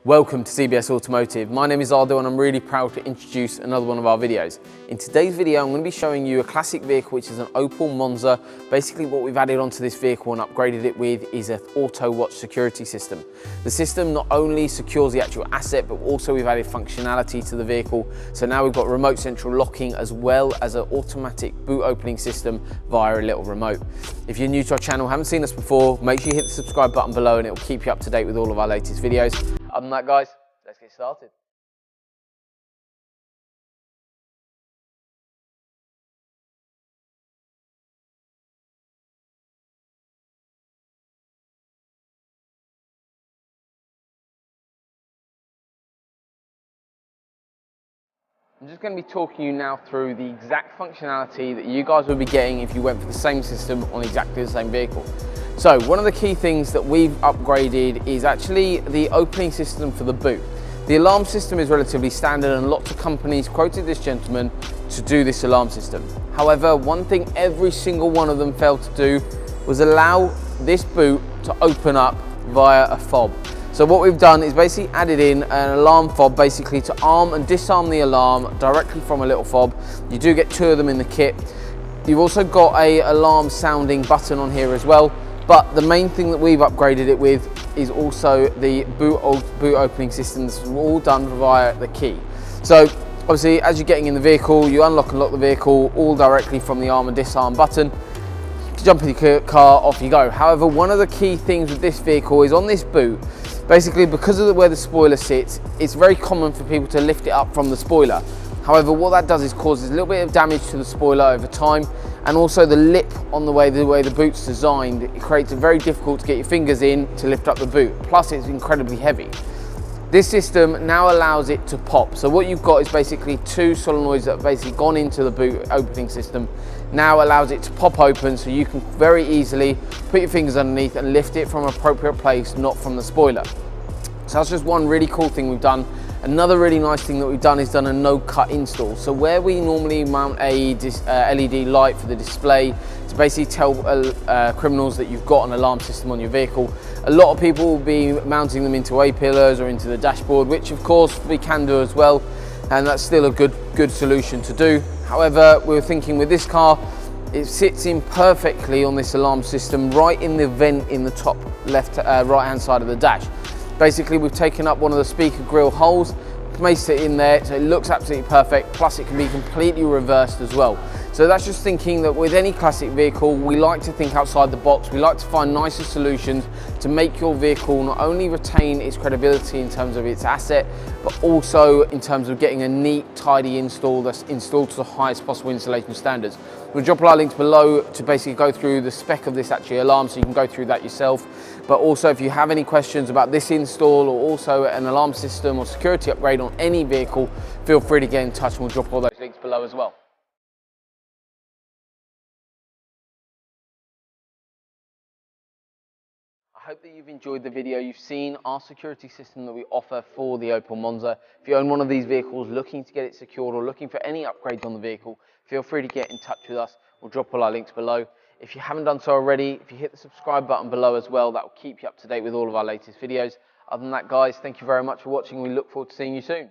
Welcome to CBS Automotive. My name is Aldo and I'm really proud to introduce another one of our videos. In today's video I'm going to be showing you a classic vehicle which is an Opel Monza. Basically what we've added onto this vehicle and upgraded it with is an auto watch security system. The system not only secures the actual asset but also we've added functionality to the vehicle. So now we've got remote central locking as well as an automatic boot opening system via a little remote. If you're new to our channel, haven't seen us before, make sure you hit the subscribe button below and it will keep you up to date with all of our latest videos. Other than that guys, let's get started. I'm just going to be talking you now through the exact functionality that you guys will be getting if you went for the same system on exactly the same vehicle. So one of the key things that we've upgraded is actually the opening system for the boot. The alarm system is relatively standard and lots of companies quoted this gentleman to do this alarm system. However, one thing every single one of them failed to do was allow this boot to open up via a fob. So what we've done is basically added in an alarm fob basically to arm and disarm the alarm directly from a little fob. You do get two of them in the kit. You've also got a alarm sounding button on here as well. But the main thing that we've upgraded it with is also the boot opening system. This is all done via the key. So obviously as you're getting in the vehicle, you unlock and lock the vehicle all directly from the arm and disarm button. Jump in your car, off you go. However, one of the key things with this vehicle is on this boot, basically because of where the spoiler sits, it's very common for people to lift it up from the spoiler. However, what that does is causes a little bit of damage to the spoiler over time, and also the lip on the way the boot's designed, it creates it very difficult to get your fingers in to lift up the boot. Plus it's incredibly heavy. This system now allows it to pop. So what you've got is basically two solenoids that have basically gone into the boot opening system. Now allows it to pop open so you can very easily put your fingers underneath and lift it from an appropriate place, not from the spoiler. So that's just one really cool thing we've done. Another really nice thing that we've done is done a no-cut install. So where we normally mount a LED light for the display to basically tell criminals that you've got an alarm system on your vehicle, a lot of people will be mounting them into A-pillars or into the dashboard, which of course we can do as well, and that's still a good solution to do. However, we were thinking with this car, it sits in perfectly on this alarm system right in the vent in the top right hand side of the dash. Basically, we've taken up one of the speaker grill holes, placed it in there, so it looks absolutely perfect, plus it can be completely reversed as well. So that's just thinking that with any classic vehicle, we like to think outside the box. We like to find nicer solutions to make your vehicle not only retain its credibility in terms of its asset, but also in terms of getting a neat, tidy install that's installed to the highest possible installation standards. We'll drop our links below to basically go through the spec of this actually alarm, so you can go through that yourself. But also if you have any questions about this install or also an alarm system or security upgrade on any vehicle, feel free to get in touch and we'll drop all those links below as well. I hope that you've enjoyed the video. You've seen our security system that we offer for the Opel Monza. If you own one of these vehicles looking to get it secured or looking for any upgrades on the vehicle, feel free to get in touch with us. We'll drop all our links below. If you haven't done so already, if you hit the subscribe button below as well, that will keep you up to date with all of our latest videos. Other than that guys, thank you very much for watching. We look forward to seeing you soon.